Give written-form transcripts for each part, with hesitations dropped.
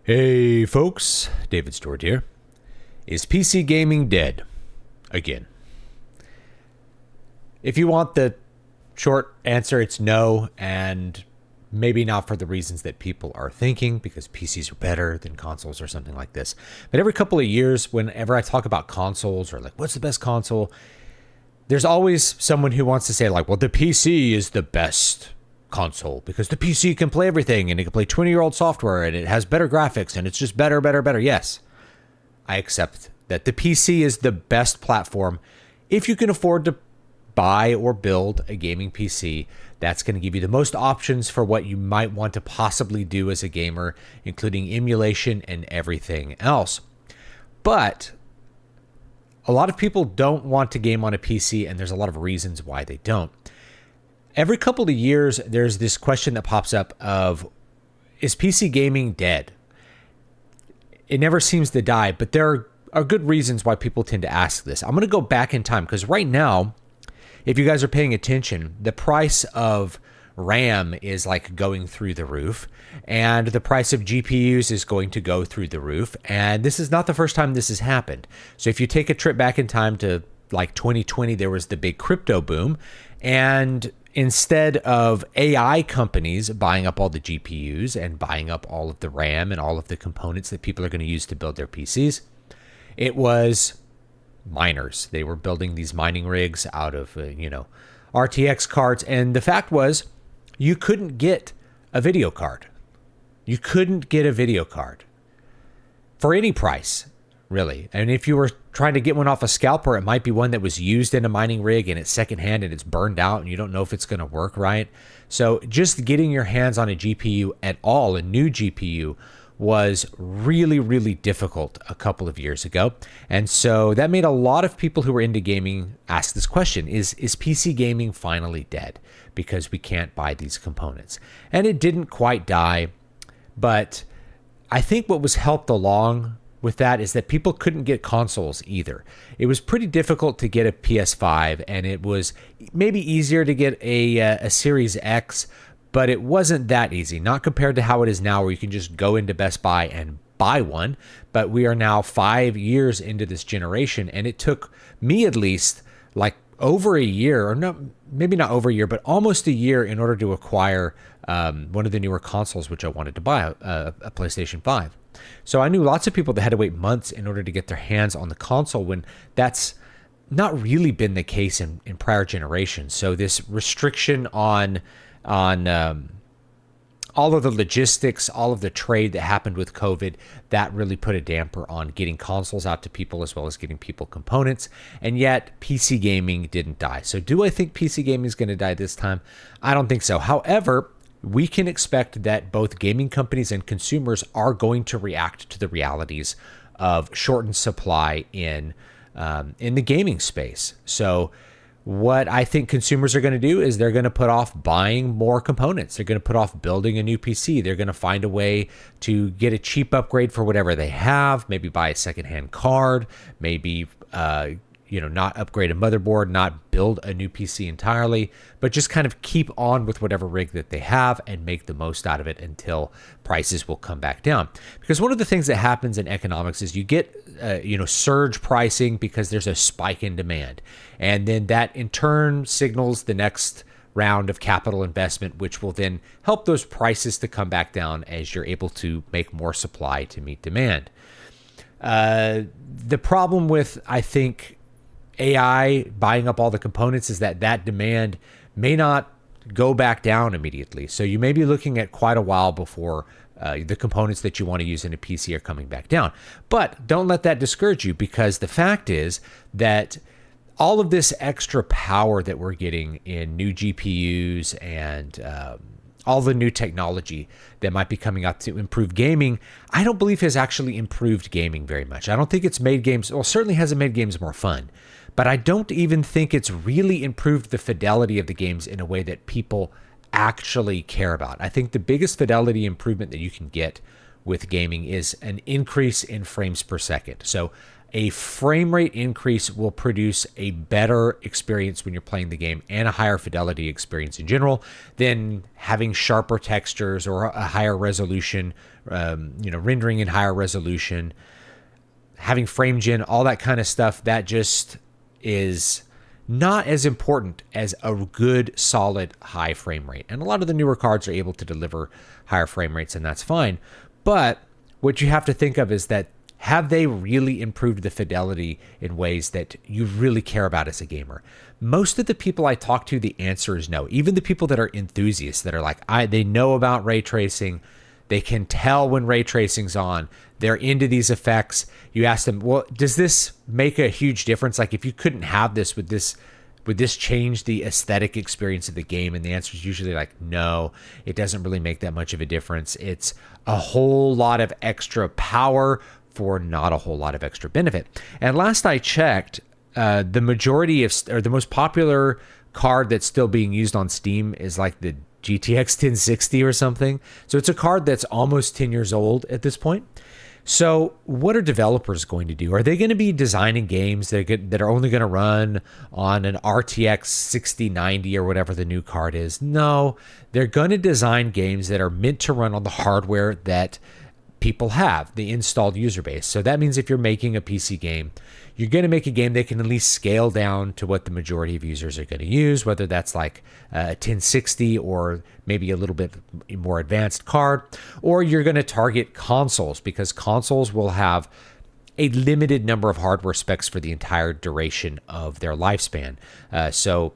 Hey folks, David Stewart here. Is PC gaming dead? Again. If you want the short answer, it's no, and maybe not for the reasons that people are thinking, because PCs are better than consoles or something like this. But every couple of years, whenever I talk about consoles or like what's the best console, there's always someone who wants to say like, well, the PC is the best console because the PC can play everything and it can play 20-year-old software and it has better graphics and it's just better, better, better. Yes, I accept that the PC is the best platform. If you can afford to buy or build a gaming PC, that's going to give you the most options for what you might want to possibly do as a gamer, including emulation and everything else. But a lot of people don't want to game on a PC, and there's a lot of reasons why they don't. Every couple of years, there's this question that pops up of, is PC gaming dead? It never seems to die, but there are good reasons why people tend to ask this. I'm going to go back in time because right now, if you guys are paying attention, the price of RAM is like going through the roof, and the price of GPUs is going to go through the roof. And this is not the first time this has happened. So if you take a trip back in time to like 2020, there was the big crypto boom, and instead of AI companies buying up all the GPUs and buying up all of the RAM and all of the components that people are going to use to build their PCs, it was miners. They were building these mining rigs out of, RTX cards. And the fact was, you couldn't get a video card. You couldn't get a video card for any price, really. And if you were trying to get one off a scalper, it might be one that was used in a mining rig and it's secondhand and it's burned out and you don't know if it's going to work right. So just getting your hands on a GPU at all, a new GPU, was really, really difficult a couple of years ago. And so that made a lot of people who were into gaming ask this question, is PC gaming finally dead because we can't buy these components? And it didn't quite die, but I think what was helped along with that is that people couldn't get consoles either. It was pretty difficult to get a PS5, and it was maybe easier to get a Series X, but it wasn't that easy, not compared to how it is now where you can just go into Best Buy and buy one. But we are now 5 years into this generation, and it took me at least like over a year, or no, maybe not over a year, but almost a year in order to acquire one of the newer consoles, which I wanted to buy, a PlayStation 5. So I knew lots of people that had to wait months in order to get their hands on the console when that's not really been the case in prior generations. So this restriction on all of the logistics, all of the trade that happened with COVID, that really put a damper on getting consoles out to people as well as getting people components. And yet PC gaming didn't die. So do I think PC gaming is going to die this time? I don't think so. However, we can expect that both gaming companies and consumers are going to react to the realities of shortened supply in the gaming space. So what I think consumers are going to do is they're going to put off buying more components. They're going to put off building a new PC. They're going to find a way to get a cheap upgrade for whatever they have, maybe buy a secondhand card, maybe not upgrade a motherboard, not build a new PC entirely, but just kind of keep on with whatever rig that they have and make the most out of it until prices will come back down. Because one of the things that happens in economics is you get, surge pricing because there's a spike in demand. And then that in turn signals the next round of capital investment, which will then help those prices to come back down as you're able to make more supply to meet demand. The problem with, I think, AI buying up all the components is that demand may not go back down immediately. So you may be looking at quite a while before the components that you want to use in a PC are coming back down. But don't let that discourage you, because the fact is that all of this extra power that we're getting in new GPUs and all the new technology that might be coming out to improve gaming, I don't believe has actually improved gaming very much. I don't think it's made games, well, certainly hasn't made games more fun, but I don't even think it's really improved the fidelity of the games in a way that people actually care about. I think the biggest fidelity improvement that you can get with gaming is an increase in frames per second. So a frame rate increase will produce a better experience when you're playing the game and a higher fidelity experience in general than having sharper textures or a higher resolution, rendering in higher resolution, having frame gen, all that kind of stuff. That just is not as important as a good, solid, high frame rate. And a lot of the newer cards are able to deliver higher frame rates, and that's fine. But what you have to think of is that, have they really improved the fidelity in ways that you really care about as a gamer? Most of the people I talk to, the answer is no. Even the people that are enthusiasts, that are like, they know about ray tracing, they can tell when ray tracing's on, they're into these effects. You ask them, well, does this make a huge difference? Like, if you couldn't have this, would this change the aesthetic experience of the game? And the answer is usually like, no, it doesn't really make that much of a difference. It's a whole lot of extra power for not a whole lot of extra benefit. And last I checked, the majority of, or the most popular card that's still being used on Steam is like the GTX 1060 or something. So it's a card that's almost 10 years old at this point. So what are developers going to do? Are they going to be designing games that are only going to run on an RTX 6090 or whatever the new card is? No, they're going to design games that are meant to run on the hardware that people have, the installed user base. So that means if you're making a PC game, you're going to make a game that can at least scale down to what the majority of users are going to use, whether that's like a 1060 or maybe a little bit more advanced card, or you're going to target consoles, because consoles will have a limited number of hardware specs for the entire duration of their lifespan. So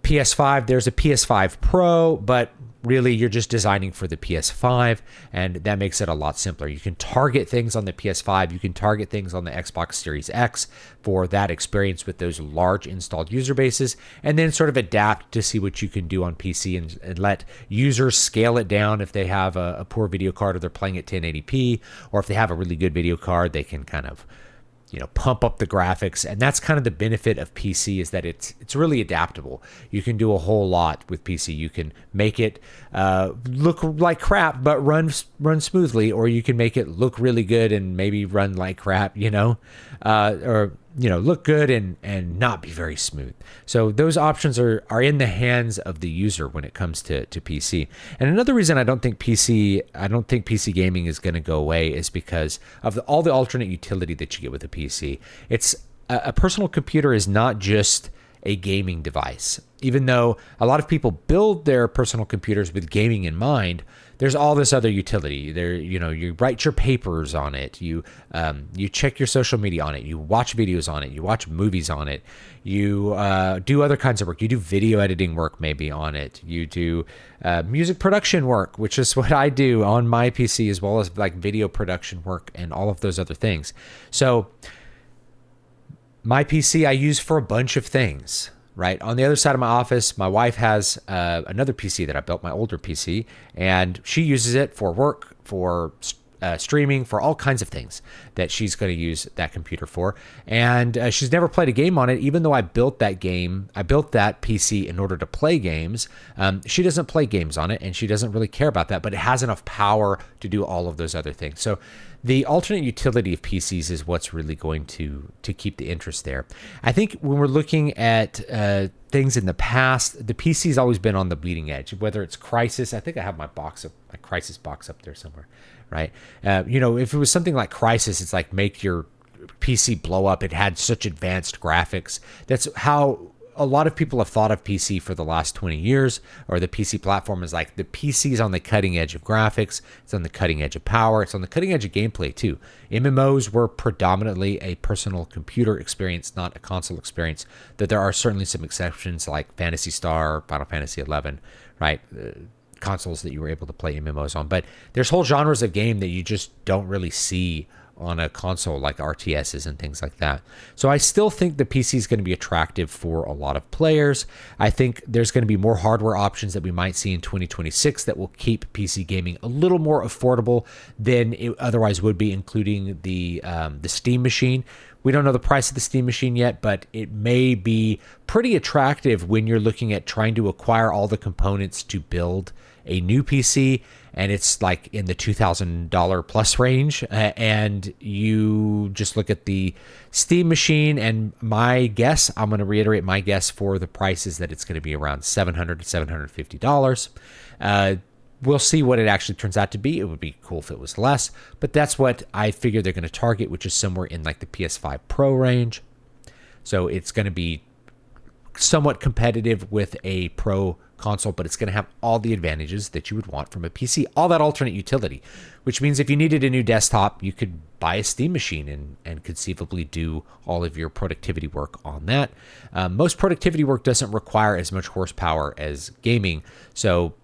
PS5, there's a PS5 Pro, but really you're just designing for the PS5, and that makes it a lot simpler. You can target things on the PS5, you can target things on the Xbox Series X for that experience with those large installed user bases, and then sort of adapt to see what you can do on PC and let users scale it down if they have a poor video card or they're playing at 1080p, or if they have a really good video card, they can kind of pump up the graphics. And that's kind of the benefit of PC, is that it's really adaptable. You can do a whole lot with PC. You can make it look like crap but run smoothly, or you can make it look really good and maybe run like crap, or look good and not be very smooth. So those options are in the hands of the user when it comes to PC. And another reason I don't think PC gaming is going to go away is because of all the alternate utility that you get with a PC. It's a personal computer is not just a gaming device. Even though a lot of people build their personal computers with gaming in mind, there's all this other utility. There, you write your papers on it, you check your social media on it, you watch videos on it, you watch movies on it, you do other kinds of work. You do video editing work maybe on it. You do music production work, which is what I do on my PC, as well as like video production work and all of those other things. So my PC I use for a bunch of things. Right. On the other side of my office, my wife has another PC that I built, my older PC, and she uses it for work, for streaming, for all kinds of things that she's going to use that computer for. And she's never played a game on it, even though I built that PC in order to play games. She doesn't play games on it, and she doesn't really care about that, but it has enough power to do all of those other things. So the alternate utility of PCs is what's really going to keep the interest there. I think when we're looking at things in the past, the PC's always been on the bleeding edge, whether it's Crysis. I think I have my Crysis box up there somewhere, right? If it was something like Crysis, it's like make your PC blow up. It had such advanced graphics. That's how a lot of people have thought of PC for the last 20 years, or the PC platform is like the PC is on the cutting edge of graphics. It's on the cutting edge of power. It's on the cutting edge of gameplay too. MMOs were predominantly a personal computer experience, not a console experience. That there are certainly some exceptions like Phantasy Star, Final Fantasy 11, right? Consoles that you were able to play MMOs on. But there's whole genres of game that you just don't really see on a console, like RTSs and things like that. So I still think the PC is going to be attractive for a lot of players. I think there's going to be more hardware options that we might see in 2026 that will keep PC gaming a little more affordable than it otherwise would be, including the Steam machine. We don't know the price of the Steam machine yet, but it may be pretty attractive when you're looking at trying to acquire all the components to build a new PC and it's like in the $2,000 plus range. And you just look at the Steam machine, and my guess, I'm going to reiterate my guess for the price is that it's going to be around $700 to $750. We'll see what it actually turns out to be. It would be cool if it was less, but that's what I figure they're going to target, which is somewhere in like the PS5 Pro range. So it's going to be somewhat competitive with a Pro console, but it's going to have all the advantages that you would want from a PC, all that alternate utility, which means if you needed a new desktop, you could buy a Steam machine and conceivably do all of your productivity work on that. Most productivity work doesn't require as much horsepower as gaming, so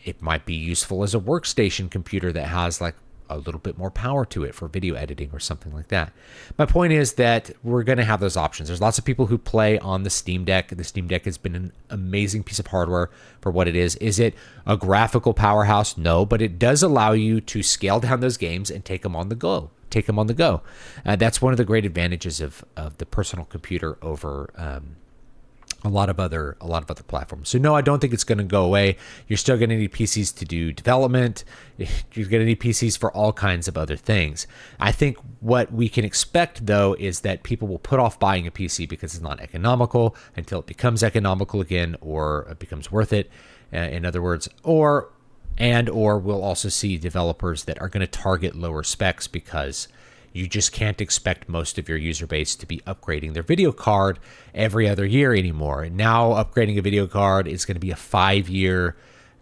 it might be useful as a workstation computer that has like a little bit more power to it for video editing or something like that. My point is that we're going to have those options. There's lots of people who play on the Steam Deck. The Steam Deck has been an amazing piece of hardware for what it is. Is it a graphical powerhouse? No, but it does allow you to scale down those games and take them on the go. That's one of the great advantages of the personal computer over a lot of other platforms. So no, I don't think it's going to go away. You're still going to need PCs to do development. You're going to need PCs for all kinds of other things. I think what we can expect though is that people will put off buying a PC because it's not economical until it becomes economical again, or it becomes worth it. In other words, or we'll also see developers that are going to target lower specs because you just can't expect most of your user base to be upgrading their video card every other year anymore. And now upgrading a video card is going to be a 5-year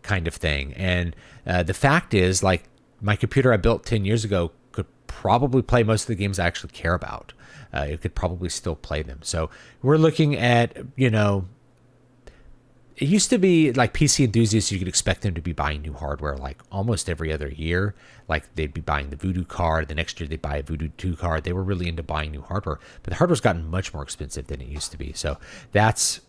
kind of thing. And the fact is, like, my computer I built 10 years ago could probably play most of the games I actually care about. It could probably still play them. So we're looking at, it used to be like PC enthusiasts, you could expect them to be buying new hardware like almost every other year. Like they'd be buying the Voodoo card. The next year they'd buy a Voodoo 2 card. They were really into buying new hardware. But the hardware's gotten much more expensive than it used to be. So that's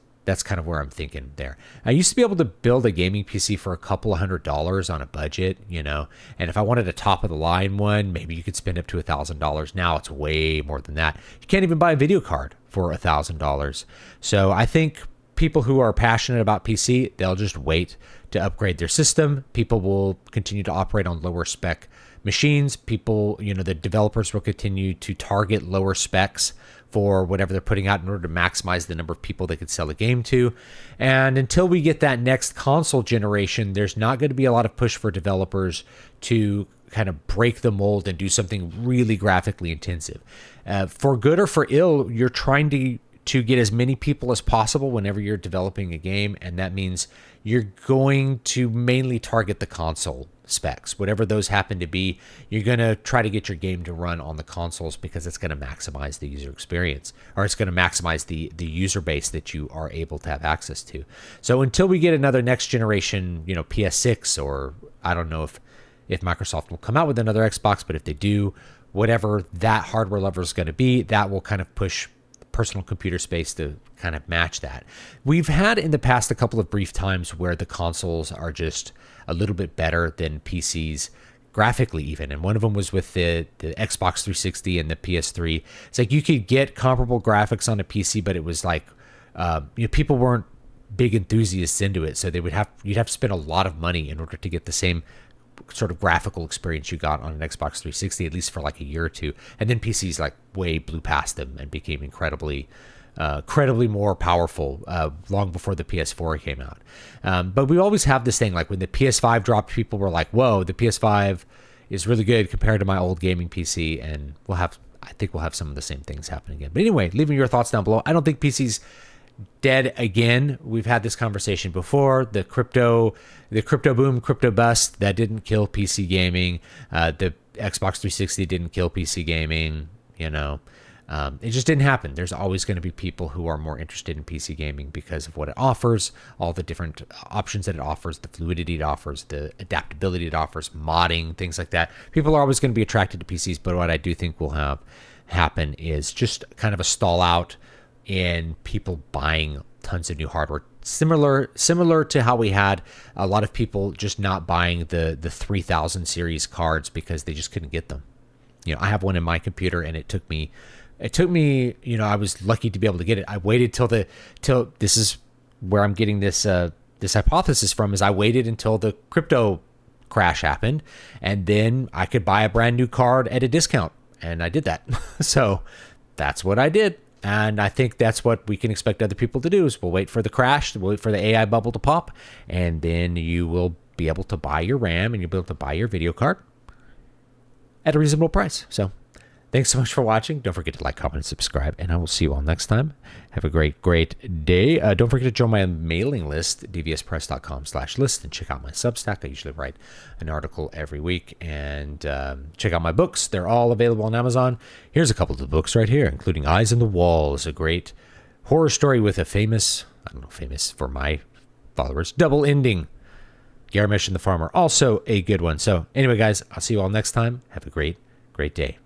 kind of where I'm thinking there. I used to be able to build a gaming PC for a couple of $100 on a budget, and if I wanted a top of the line one, maybe you could spend up to $1,000. Now it's way more than that. You can't even buy a video card for $1,000. So I think people who are passionate about PC, they'll just wait to upgrade their system. People will continue to operate on lower spec machines. People, the developers will continue to target lower specs for whatever they're putting out in order to maximize the number of people they could sell a game to. And until we get that next console generation, there's not going to be a lot of push for developers to kind of break the mold and do something really graphically intensive. For good or for ill, you're trying to get as many people as possible whenever you're developing a game, and that means you're going to mainly target the console specs. Whatever those happen to be, you're going to try to get your game to run on the consoles because it's going to maximize the user experience, or it's going to maximize the user base that you are able to have access to. So until we get another next generation, PS6, or I don't know if Microsoft will come out with another Xbox, but if they do, whatever that hardware level is going to be, that will kind of push personal computer space to kind of match that. We've had in the past a couple of brief times where the consoles are just a little bit better than PCs graphically even, and one of them was with the Xbox 360 and the PS3. It's like you could get comparable graphics on a PC, but it was like people weren't big enthusiasts into it, so you'd have to spend a lot of money in order to get the same sort of graphical experience you got on an Xbox 360, at least for like a year or two. And then PCs like way blew past them and became incredibly more powerful long before the PS4 came out. But we always have this thing, like when the PS5 dropped, people were like, whoa, the PS5 is really good compared to my old gaming PC. And I think we'll have some of the same things happen again. But anyway, leave me your thoughts down below. I don't think PC's dead again. We've had this conversation before. The crypto boom, crypto bust, that didn't kill PC gaming. The Xbox 360 didn't kill PC gaming. It just didn't happen. There's always going to be people who are more interested in PC gaming because of what it offers, all the different options that it offers, the fluidity it offers, the adaptability it offers, modding, things like that. People are always going to be attracted to PCs, but what I do think will have happen is just kind of a stall out in people buying tons of new hardware. Similar to how we had a lot of people just not buying the 3000 series cards because they just couldn't get them. I have one in my computer, and it took me, I was lucky to be able to get it. I waited till this is where I'm getting this hypothesis from, is I waited until the crypto crash happened, and then I could buy a brand new card at a discount. And I did that. So that's what I did. And I think that's what we can expect other people to do is we'll wait for the crash, we'll wait for the AI bubble to pop, and then you will be able to buy your RAM and you'll be able to buy your video card at a reasonable price. So thanks so much for watching. Don't forget to like, comment, and subscribe, and I will see you all next time. Have a great day. Don't forget to join my mailing list, dvspress.com/list, and check out my Substack. I usually write an article every week, and check out my books. They're all available on Amazon. Here's a couple of the books right here, including Eyes on the Wall is a great horror story with a famous, I don't know, famous for my followers, double ending. Garmish and the Farmer, also a good one. So anyway, guys, I'll see you all next time. Have a great day.